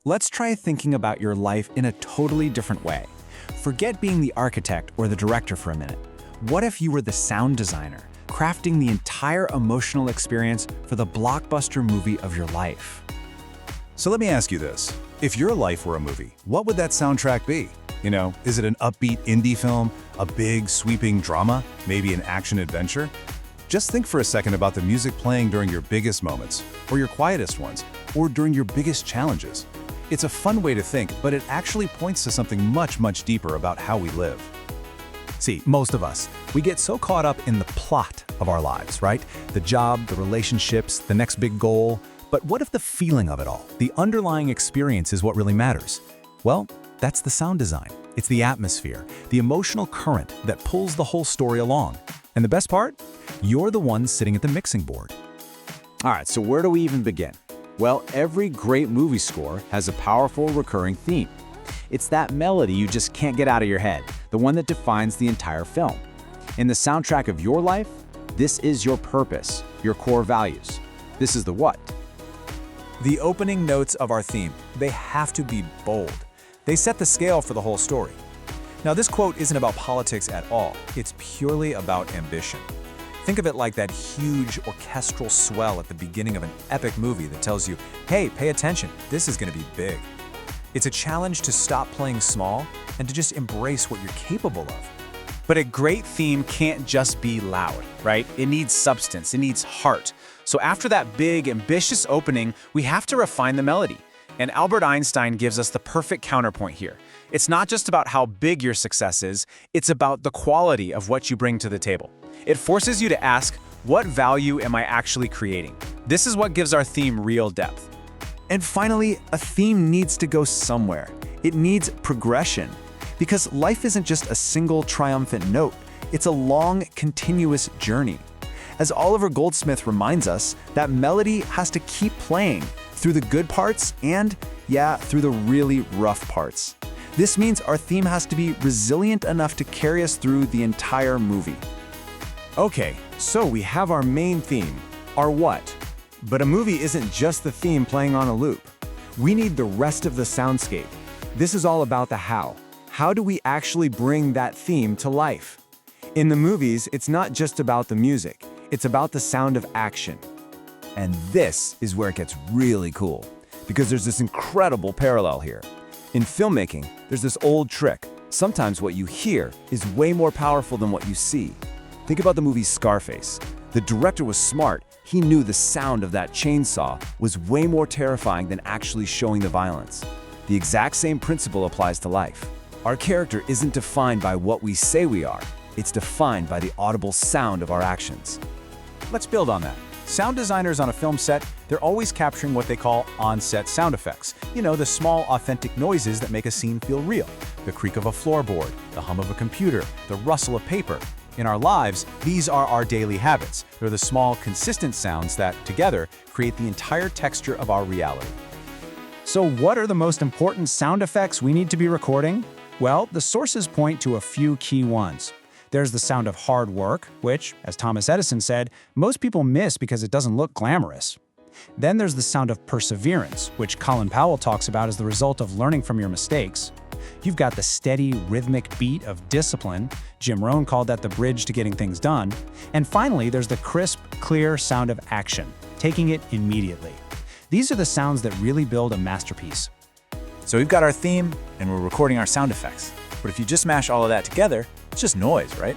Let's try thinking about your life in a totally different way. Forget being the architect or the director for a minute. What if you were the sound designer, crafting the entire emotional experience for the blockbuster movie of your life? So let me ask you this. If your life were a movie, what would that soundtrack be? Is it an upbeat indie film, a big, sweeping drama, maybe an action-adventure? Just think for a second about the music playing during your biggest moments, or your quietest ones, or during your biggest challenges. It's a fun way to think, but it actually points to something much, much deeper about how we live. See, most of us, we get so caught up in the plot of our lives, right? The job, the relationships, the next big goal. But what if the feeling of it all, the underlying experience is what really matters? Well, that's the sound design. It's the atmosphere, the emotional current that pulls the whole story along. And the best part? You're the one sitting at the mixing board. All right, so where do we even begin? Well, every great movie score has a powerful recurring theme. It's that melody you just can't get out of your head, the one that defines the entire film. In the soundtrack of your life, this is your purpose, your core values. This is the what. The opening notes of our theme, they have to be bold. They set the scale for the whole story. Now, this quote isn't about politics at all. It's purely about ambition. Think of it like that huge orchestral swell at the beginning of an epic movie that tells you, hey, pay attention, this is going to be big. It's a challenge to stop playing small and to just embrace what you're capable of. But a great theme can't just be loud, right? It needs substance, it needs heart. So after that big, ambitious opening, we have to refine the melody. And Albert Einstein gives us the perfect counterpoint here. It's not just about how big your success is, it's about the quality of what you bring to the table. It forces you to ask, what value am I actually creating? This is what gives our theme real depth. And finally, a theme needs to go somewhere. It needs progression. Because life isn't just a single triumphant note. It's a long, continuous journey. As Oliver Goldsmith reminds us, that melody has to keep playing through the good parts and, through the really rough parts. This means our theme has to be resilient enough to carry us through the entire movie. Okay, so we have our main theme, our what. But a movie isn't just the theme playing on a loop. We need the rest of the soundscape. This is all about the how. How do we actually bring that theme to life? In the movies, it's not just about the music. It's about the sound of action. And this is where it gets really cool, because there's this incredible parallel here. In filmmaking, there's this old trick. Sometimes what you hear is way more powerful than what you see. Think about the movie Scarface. The director was smart. He knew the sound of that chainsaw was way more terrifying than actually showing the violence. The exact same principle applies to life. Our character isn't defined by what we say we are. It's defined by the audible sound of our actions. Let's build on that. Sound designers on a film set, they're always capturing what they call on-set sound effects. The small, authentic noises that make a scene feel real. The creak of a floorboard, the hum of a computer, the rustle of paper. In our lives, these are our daily habits. They're the small, consistent sounds that, together, create the entire texture of our reality. So what are the most important sound effects we need to be recording? Well, the sources point to a few key ones. There's the sound of hard work, which, as Thomas Edison said, most people miss because it doesn't look glamorous. Then there's the sound of perseverance, which Colin Powell talks about as the result of learning from your mistakes. You've got the steady, rhythmic beat of discipline. Jim Rohn called that the bridge to getting things done. And finally, there's the crisp, clear sound of action, taking it immediately. These are the sounds that really build a masterpiece. So we've got our theme, and we're recording our sound effects. But if you just mash all of that together, it's just noise, right?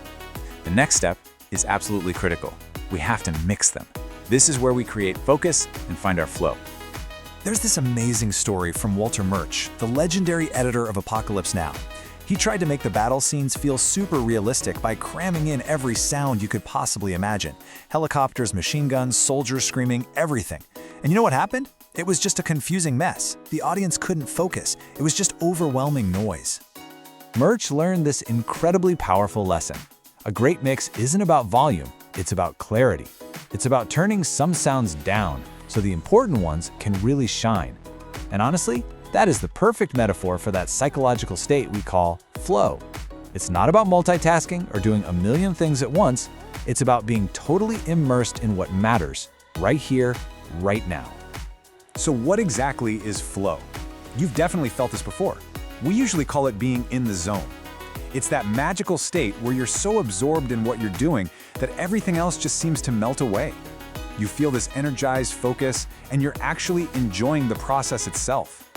The next step is absolutely critical. We have to mix them. This is where we create focus and find our flow. There's this amazing story from Walter Murch, the legendary editor of Apocalypse Now. He tried to make the battle scenes feel super realistic by cramming in every sound you could possibly imagine. Helicopters, machine guns, soldiers screaming, everything. And you know what happened? It was just a confusing mess. The audience couldn't focus. It was just overwhelming noise. Murch learned this incredibly powerful lesson. A great mix isn't about volume, it's about clarity. It's about turning some sounds down so the important ones can really shine. And honestly, that is the perfect metaphor for that psychological state we call flow. It's not about multitasking or doing a million things at once. It's about being totally immersed in what matters, right here, right now. So what exactly is flow? You've definitely felt this before. We usually call it being in the zone. It's that magical state where you're so absorbed in what you're doing that everything else just seems to melt away. You feel this energized focus, and you're actually enjoying the process itself.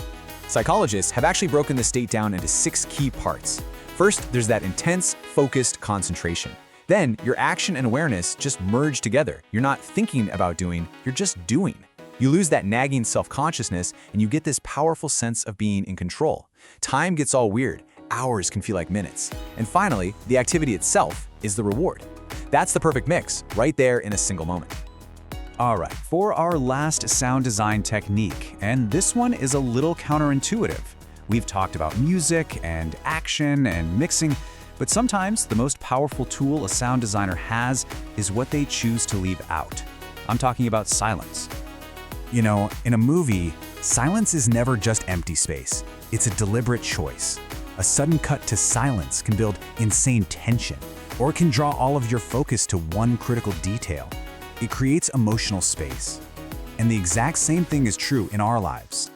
Psychologists have actually broken this state down into 6 key parts. First, there's that intense, focused concentration. Then, your action and awareness just merge together. You're not thinking about doing, you're just doing. You lose that nagging self-consciousness, and you get this powerful sense of being in control. Time gets all weird. Hours can feel like minutes. And finally, the activity itself is the reward. That's the perfect mix, right there in a single moment. All right, for our last sound design technique, and this one is a little counterintuitive. We've talked about music and action and mixing, but sometimes the most powerful tool a sound designer has is what they choose to leave out. I'm talking about silence. You know, in a movie, silence is never just empty space. It's a deliberate choice. A sudden cut to silence can build insane tension, or it can draw all of your focus to one critical detail. It creates emotional space. And the exact same thing is true in our lives.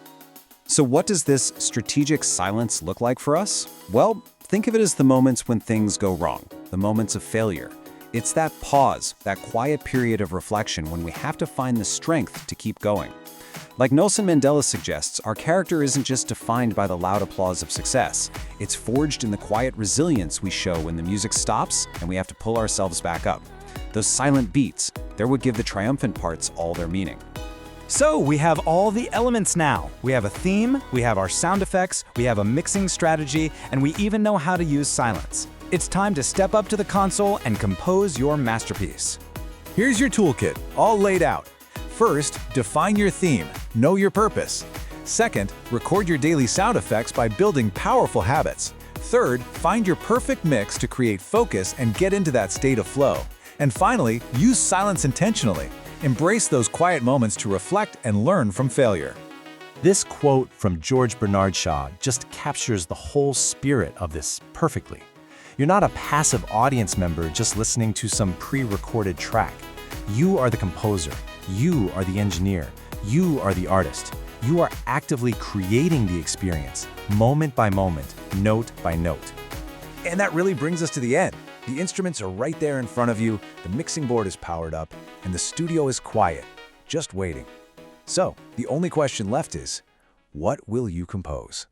So what does this strategic silence look like for us? Well, think of it as the moments when things go wrong, the moments of failure. It's that pause, that quiet period of reflection when we have to find the strength to keep going. Like Nelson Mandela suggests, our character isn't just defined by the loud applause of success. It's forged in the quiet resilience we show when the music stops and we have to pull ourselves back up. Those silent beats, they're what give the triumphant parts all their meaning. So we have all the elements now. We have a theme, we have our sound effects, we have a mixing strategy, and we even know how to use silence. It's time to step up to the console and compose your masterpiece. Here's your toolkit, all laid out. First, define your theme, know your purpose. Second, record your daily sound effects by building powerful habits. Third, find your perfect mix to create focus and get into that state of flow. And finally, use silence intentionally. Embrace those quiet moments to reflect and learn from failure. This quote from George Bernard Shaw just captures the whole spirit of this perfectly. You're not a passive audience member just listening to some pre-recorded track. You are the composer. You are the engineer. You are the artist. You are actively creating the experience, moment by moment, note by note. And that really brings us to the end. The instruments are right there in front of you, the mixing board is powered up, and the studio is quiet, just waiting. So, the only question left is, what will you compose?